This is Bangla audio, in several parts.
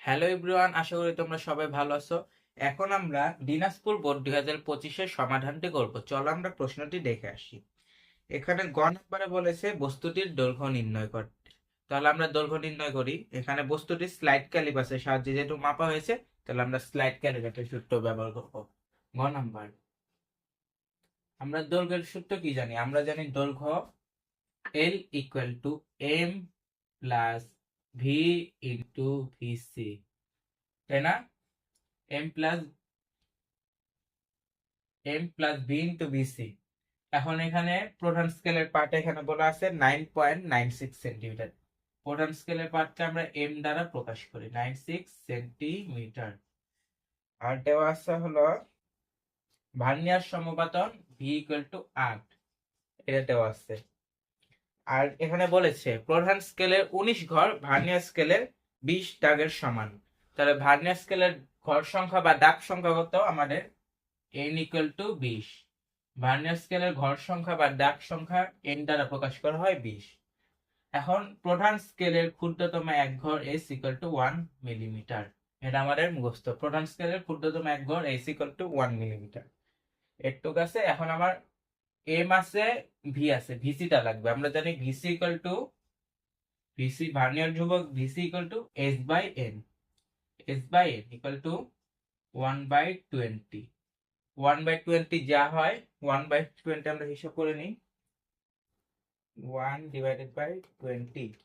হ্যালো এভরিওয়ান, আশা করি তোমরা সবাই ভালো আছো। এখন আমরা দিনাজপুর বোর্ড 2025-এর সমাধানটি করব। চলো আমরা প্রশ্নটি দেখে আসি। এখানে গ নম্বরে বলেছে বস্তুটির দৈর্ঘ্য নির্ণয় করতে। তাহলে আমরা দৈর্ঘ্য নির্ণয় করি। এখানে বস্তুটি স্লাইড ক্যালিপাসের সাহায্যে যেহেতু মাপা হয়েছে, তাহলে আমরা স্লাইড ক্যালিপাসের সূত্র ব্যবহার করব। গ নাম্বার, আমরা দৈর্ঘ্যের সূত্র কি জানি? আমরা জানি দৈর্ঘ্য L equal to M plus V into VC, তাই না? M plus B into BC. এখন এখানে প্রধান স্কেলের পার্ট এখানে বলা আছে 9.96 সেন্টিমিটার। প্রধান স্কেলের পার্টকে আমরা এম দ্বারা প্রকাশ করি, 96 সেন্টিমিটার। আর দেওয়া আছে হলো ভার্নিয়ার সমপাতন ভি ইকুয়াল টু 8, এটা দেওয়া আছে। আর এখানে বলেছে প্রধান স্কেলের 19 ঘর ভার্নিয়ার স্কেলের 20 দাগের সমান। তাহলে ভার্নিয়ার স্কেলের ঘর সংখ্যা বা দাগ সংখ্যা কত আমাদের? n equal two 20। ভার্নিয়ার স্কেলের ঘর সংখ্যা বা দাগ সংখ্যা n দ্বারা প্রকাশ করা হয় 20। এখন প্রধান স্কেলের ক্ষুদ্রতম এক ঘর s ইকুয়াল টু 1 মিলিমিটার। এটা আমাদের মুখস্থ। প্রধান স্কেলের ক্ষুদ্রতম এক ঘর s ইকুয়াল টু 1 মিলিমিটার। এটুক আছে। এখন আমার m আছে, v আছে, ভিসি টা লাগবে। আমরা জানি ভিসি ইকুয়াল টু ভার্নিয়ার ধ্রুবক VC equal to s by n। s by n equal to 1/20। 1/20 যা হয় 1/20 আমরা হিসাব করে নিই। 1/20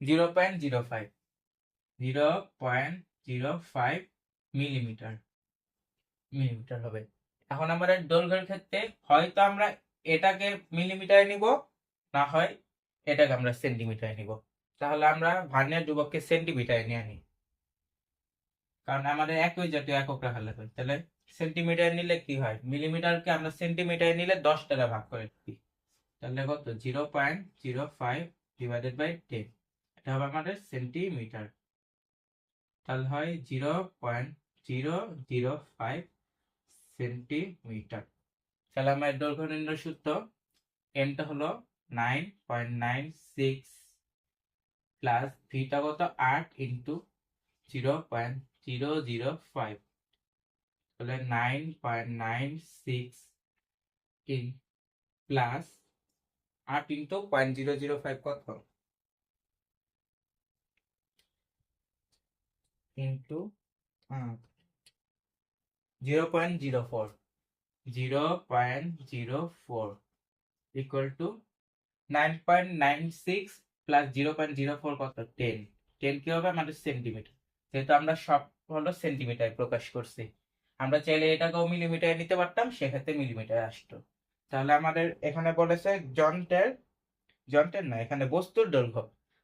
0.05 0.05 মিলিমিটার মিলিমিটার হবে। এখন আমাদের দৈর্ঘ্যের ক্ষেত্রে হয়তো আমরা এটাকে মিলিমিটারে নিব, না হয় এটাকে আমরা সেন্টিমিটারে নিব। তাহলে আমরা ভার্নিয়ার ধ্রুবককে সেন্টিমিটারে নিয়ে নিই, কারণ আমাদের একই জাতীয় একক রাখা লাগবে। তাহলে সেন্টিমিটার নিলে কি হয়, মিলিমিটারকে আমরা সেন্টিমিটারে নিলে 10 দ্বারা ভাগ করে দিই। তাহলে কত? 0.05 ডিভাইডেড বাই 10, এটা হবে আমাদের সেন্টিমিটার। তাহলে হয় 0.005 সেন্টিমিটার। তাহলে আমার দৈর্ঘ্য নির্ণয় সূত্র, এমটা হলো 9.96 প্লাস ভিটা কত 8 ইন্টু 0.005, তাহলে 9.96 ইন প্লাস 8 ইন্টু 0.005 কত ইন্টু 0.04 0.04 ইকুয়াল টু 9.96 প্লাস 0.04 কত? 10। 10 কি হবে আমাদের? সেন্টিমিটার। যেহেতু আমরা সব হলো সেন্টিমিটার প্রকাশ করছি, আমরা চাইলে এটাকেও মিলিমিটারে নিতে পারতাম, সেক্ষেত্রে মিলিমিটারে আসতো। তাহলে আমাদের এখানে বলেছে যন্ত্রের যন্ত্রের না, এখানে বস্তুর দৈর্ঘ্য।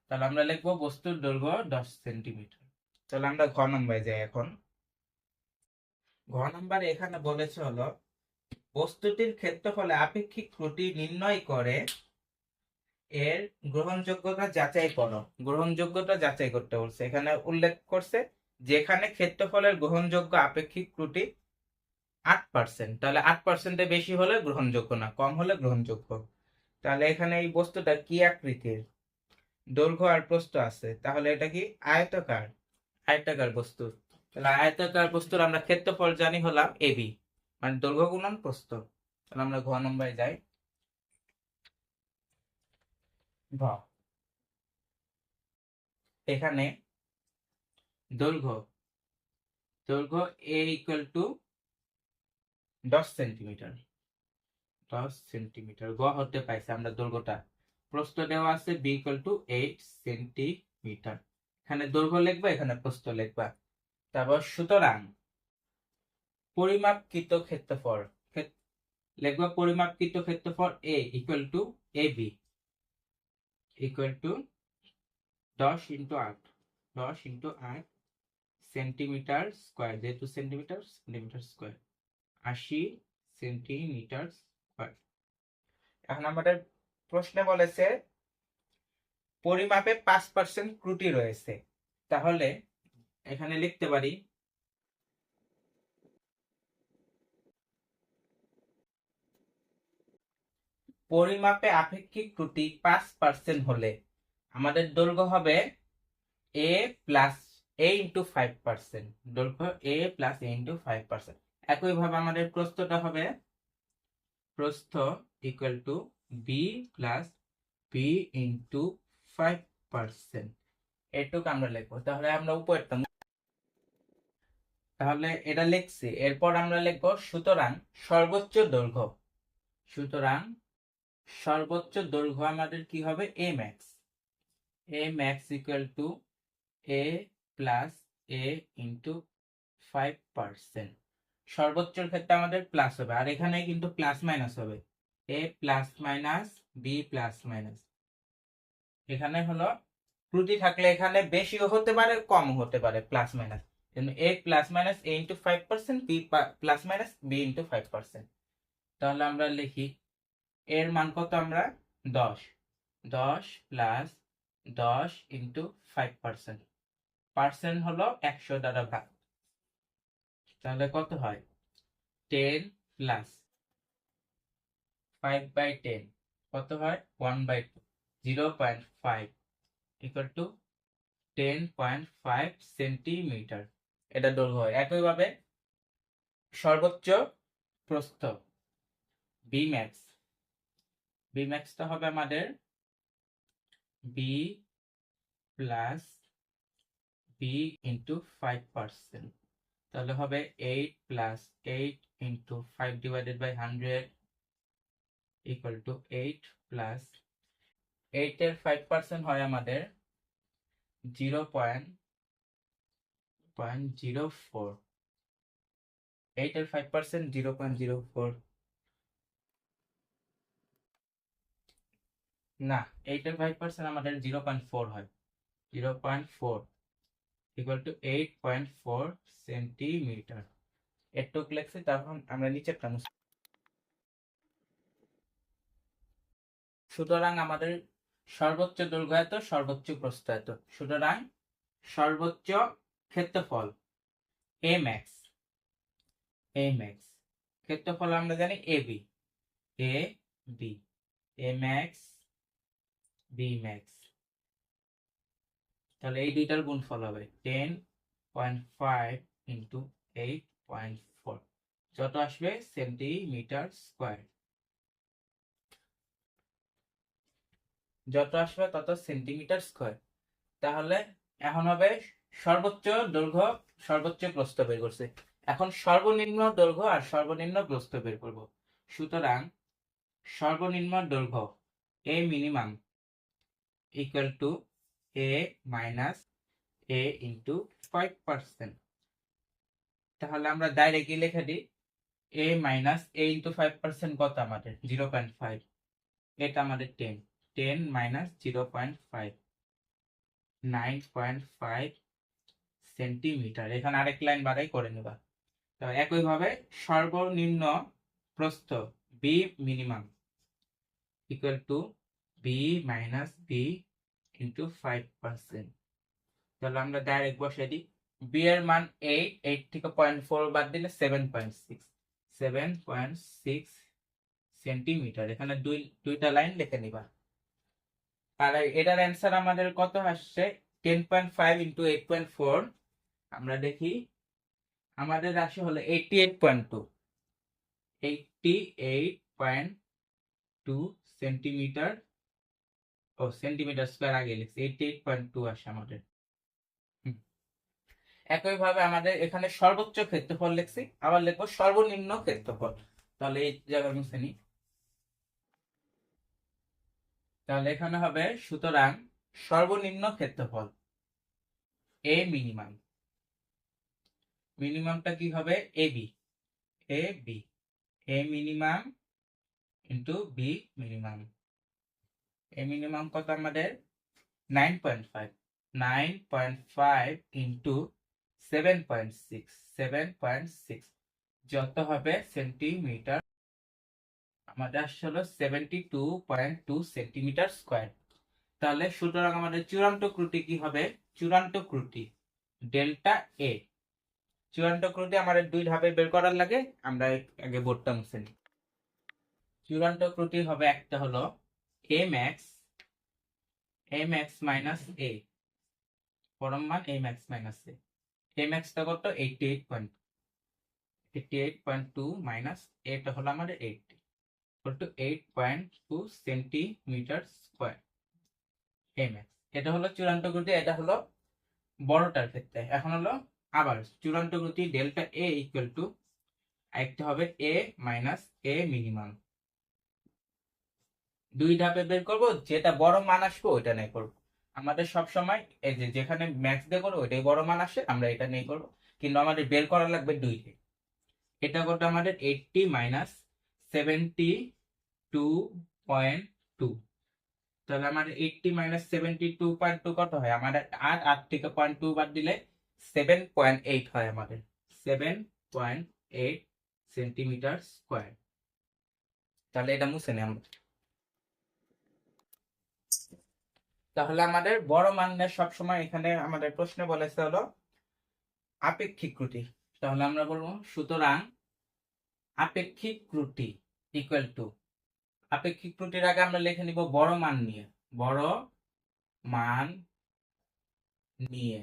তাহলে আমরা লিখবো বস্তুর দৈর্ঘ্য 10 সেন্টিমিটার। তাহলে আমরা ঘ নম্বরে যাই। এখন ঘ নম্বরে এখানে বলেছে হলো বস্তুটির ক্ষেত্রফলে আপেক্ষিক ত্রুটি নির্ণয় করে এর গ্রহণযোগ্যতা যাচাই করো। গ্রহণযোগ্যতা যাচাই করতে বলছে। এখানে উল্লেখ করছে যেখানে ক্ষেত্রফলের গ্রহণযোগ্য আপেক্ষিক ত্রুটি 8%, তাহলে 8%-এর বেশি হলে গ্রহণযোগ্য না, কম হলে গ্রহণযোগ্য। তাহলে এখানে এই বস্তুটা কি আকৃতির? দৈর্ঘ্য আর প্রস্থ আছে, তাহলে এটা কি আয়তাকার? আয়তাকার বস্তু। তাহলে আয়তাকার বস্তুর আমরা ক্ষেত্রফল জানি হলাম এবি, মানে দৈর্ঘ্য গুণন প্রস্থ। তাহলে আমরা ঘ নম্বরে যাই। ঘ, এখানে দৈর্ঘ্য দৈর্ঘ্য এ ইকুয়াল টু 10 সেন্টিমিটার। 10 সেন্টিমিটার গ হতে পাইছে আমরা দৈর্ঘ্যটা। প্রস্থ দেওয়া আছে বি ইকুয়াল টু 8 সেন্টিমিটার। এখানে দৈর্ঘ্য লিখবা, এখানে প্রস্থ লিখবা। তারপর সুতরাং পরিমাপকৃত ক্ষেত্রফল লিখবা। পরিমাপকৃত ক্ষেত্রফল A equal to A B equal to 10 into 8 10 into 8 centimetre square, যেহেতু centimetre centimetre square 80 centimetre square. এখন আমাদের প্রশ্নে বলেছে পরিমাপে 5% ত্রুটি রয়েছে। তাহলে এখানে লিখতে পারি পরিমাপে আপেক্ষিক ত্রুটি 5% হলে আমাদের দৈর্ঘ্য হবে এ প্লাস এ ইন্টু 5%, দৈর্ঘ্য এ প্লাস এ ইন্টু 5%। একইভাবে আমাদের প্রস্থটা হবে প্রস্থ equal to B plus B into 5%। এটুকু আমরা লিখবো। তাহলে আমরা উপরটা, তাহলে এটা লিখছি। এরপর আমরা লিখবো সুতরাং সর্বোচ্চ দৈর্ঘ্য। সুতরাং সর্বোচ্চ দৈর্ঘ্য আমাদের কি হবে? A max. A max equal to A plus A into 5%। সর্বোচ্চর ক্ষেত্রে আমাদের প্লাস হবে, আর এখানে কিন্তু প্লাস মাইনাস হবে। A plus minus B plus minus. এখানে হলো ত্রুটি থাকলে এখানে বেশিও হতে পারে কমও হতে পারে, plus minus. A plus minus A into 5%, B plus minus B into 5%। তাহলে আমরা লিখি এর মান কত? আমরা 10। 10 প্লাস 10 ইন্টু 5%। পার্সেন্ট হলো 100 দ্বারা ভাগ। তাহলে কত হয়? 10 প্লাস 5/10 কত হয়? 1/2, 0.5 ইকুয়াল টু 10.5 সেন্টিমিটার। এটা দৈর্ঘ্য হয়। একইভাবে সর্বোচ্চ প্রস্থ বি ম্যাক্স, বি ম্যাক্সটা হবে আমাদের বি প্লাস বি ইন্টু 5%। তাহলে হবে 8 plus 8 into 5 divided by 100 equal to 8 plus 8 এর 5% হয় আমাদের 0.04। 8 এর 5% 0.04 না, 8 এর 5% আমাদের 0.4 হয়। 0.4 ইকুয়াল টু 8.4 সেন্টিমিটার। এটুক লেখছি। তখন আমরা নিচেরটা মুছি। সুতরাং আমাদের সর্বোচ্চ দৈর্ঘ্য এত, সর্বোচ্চ প্রস্থ এত। সুতরাং সর্বোচ্চ ক্ষেত্রফল এ ম্যাক্স, এ ম্যাক্স ক্ষেত্রফল আমরা জানি A B, A B, A max B max. তাহলে এই দুইটার গুণফল হবে 10.5 ইন্টু 8.4, যত আসবে সেন্টিমিটার স্কোয়ার। যত আসবে তত সেন্টিমিটার স্কোয়ার। তাহলে এখন হবে সর্বোচ্চ দৈর্ঘ্য, সর্বোচ্চ প্রস্থ বের করছে। এখন সর্বনিম্ন দৈর্ঘ্য আর সর্বনিম্ন প্রস্থ বের করব। সুতরাং সর্বনিম্ন দৈর্ঘ্য A minimum equal to A minus A into 5%। তাহলে আমরা ডাইরেক্টলি লিখে দিই এ মাইনাস এ ইন্টু 5% কত আমাদের? 0.5। এটা আমাদের 10, 10 মাইনাস 0.5, 9.5 সেন্টিমিটার। এখানে আরেক লাইন বাড়াই করে নেবা। তো একইভাবে সর্বনিম্ন প্রস্থ B minimum equal to B minus B into 5%। তাহলে আমরা ডাইরেক্ট বসিয়ে দিই। বি এর মান 8, 8 থেকে 0.4 বাদ দিলে 7.6, 7.6 সেন্টিমিটার। এখানে দুইটা লাইন লিখে নিবা। আর এটার অ্যান্সার আমাদের কত আসছে? 10.5 ইন্টু 8.4। আমরা দেখি আমাদের রাশি হলো 88.2, 88.2 সেন্টিমিটার। ও সেন্টিমিটার স্কয়ার আগে লিখছি, 88.2 আসে আমাদের। একইভাবে আমাদের এখানে সর্বোচ্চ ক্ষেত্রফল লিখছি, আবার লিখবো সর্বনিম্ন ক্ষেত্রফল। তাহলে এই জায়গায় মুছে নিই। তাহলে এখানে হবে সুতরাং সর্বনিম্ন ক্ষেত্রফল এ মিনিমাম, মিনিমামটা কি হবে? A B, A B, A minimum into B minimum. A minimum কত আমাদের? 9.5, 9.5 ইন্টু 7.6, 7.6 যত হবে সেন্টিমিটার। আমাদের আসছে হলো 72.2 সেন্টিমিটার স্কোয়ার। তাহলে সুতরাং আমাদের চূড়ান্ত ত্রুটি কি হবে? চূড়ান্ত ত্রুটি ডেল্টা এ। চূড়ান্ত ত্রুটি আমাদের দুই ধাপে বের করার লাগে। আমরা আগে বোর্ডটা মুছে নিই। চূড়ান্ত ত্রুটি হবে একটা হলো এ ম্যাক্স, এ ম্যাক্স মাইনাস এ, পরম মান a max minus a max টা কত 88.2 মাইনাস এটা হলো আমাদের 80 8.2 সেন্টিমিটার স্কয়ার a max। এটা হলো চূড়ান্ত গতি, এটা হলো বড়টার ক্ষেত্রে। এখন হলো আবার চূড়ান্ত গতি ডেল্টা a ইকুয়াল টু একটা হবে a মাইনাস a মিনিমাম। দুই ধাপে বের করবো, যেটা বড় মান আসবে ওইটা নিয়ে করবো। আমাদের সব সময় এই যে যেখানে ম্যাক্স দিয়ে করবো ওইটাই বড় মান আসে, আমরা এটা নিয়ে করবো। কিন্তু আমাদের বের করা লাগবে দুইটা। এটা কত আমাদের 80 মাইনাস 72.2। তাহলে আমাদের 80 মাইনাস 72.2 কত হয় আমাদের? 8 থেকে 0.2 বাদ দিলে 7.8 হয় আমাদের। 7.8 সেন্টিমিটার স্কয়ার। তাহলে এটা মুছে নেই আমরা। তাহলে আমাদের বড় মানের সবসময় এখানে আমাদের প্রশ্নে বলেছে হলো আপেক্ষিক ত্রুটি। তাহলে আমরা বলবো সুতরাং আপেক্ষিক ত্রুটি ইকুয়াল টু, আপেক্ষিক ত্রুটির আগে আমরা লিখে নিব বড় মান নিয়ে, বড় মান নিয়ে,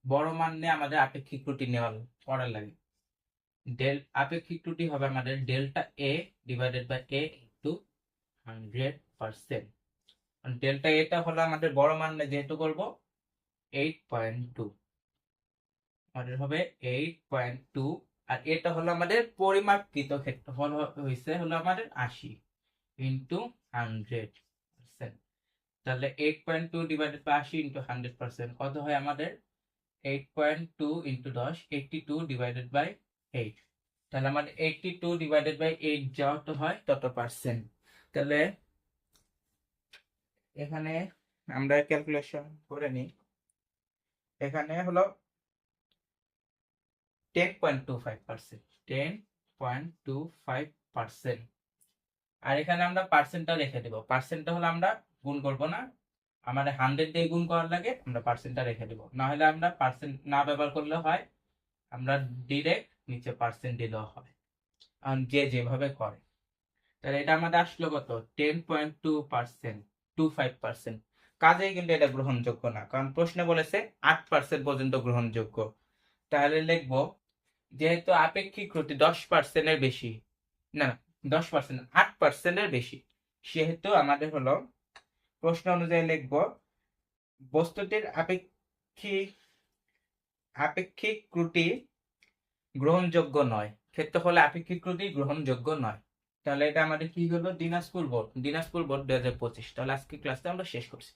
বড় মান নিয়ে আমাদের আপেক্ষিক ত্রুটি নেওয়া পড়া লাগে। আপেক্ষিক ত্রুটি হবে আমাদের delta A divided by A into 100%। Delta এটা হলো আমাদের বড় মান যেহেতু করব 8.2, আমাদের হবে 8.2। আর এটা হলো আমাদের পরিমাপকৃত ক্ষেত্রফল হয়েছে হলো আমাদের 80 ইন্টু 100%। তাহলে 8.2 ডিভাইডেড বাই 80 ইন্টু 100% কত হয় আমাদের? 8.2 ইন্টু 10, 82 ডিভাইডেড বাই 8। তাহলে আমাদের 82 ডিভাইডেড বাই 8 যত হয় তত পার্সেন্ট। তাহলে এখানে আমরা ক্যালকুলেশন করে নিই। এখানে হলো 10.25%, 10.25%। আর এখানে আমরা পার্সেন্টটা রেখে দেব। পার্সেন্টটা হলো আমরা গুণ করব না, আমাদের 100 দিয়ে গুণ করার লাগে, আমরা পার্সেন্টটা রেখে দেব। না হলে আমরা পার্সেন্ট না ব্যবহার করলে হয়, আমরা ডিরেক্ট নিচে পার্সেন্ট দিলেও হয়, কারণ যে যেভাবে করে। তাহলে এটা আমাদের আসলো কত? 10.25%। কাজেই কিন্তু এটা গ্রহণযোগ্য না, কারণ প্রশ্নে বলেছে 8% পর্যন্ত গ্রহণযোগ্য। তাহলে লিখবো যেহেতু আপেক্ষিক ত্রুটি 10%-এর বেশি, না 10%, 8%-এর বেশি, সেহেতু আমাদের হলো প্রশ্ন অনুযায়ী লিখবো বস্তুটির আপেক্ষিক ত্রুটি গ্রহণযোগ্য নয়। ক্ষেত্রফলে আপেক্ষিক ত্রুটি গ্রহণযোগ্য নয়। তাহলে এটা আমাদের কি হলো? দিনাজপুর বোর্ড 2025। তাহলে আজকে ক্লাসটা আমরা শেষ করছি।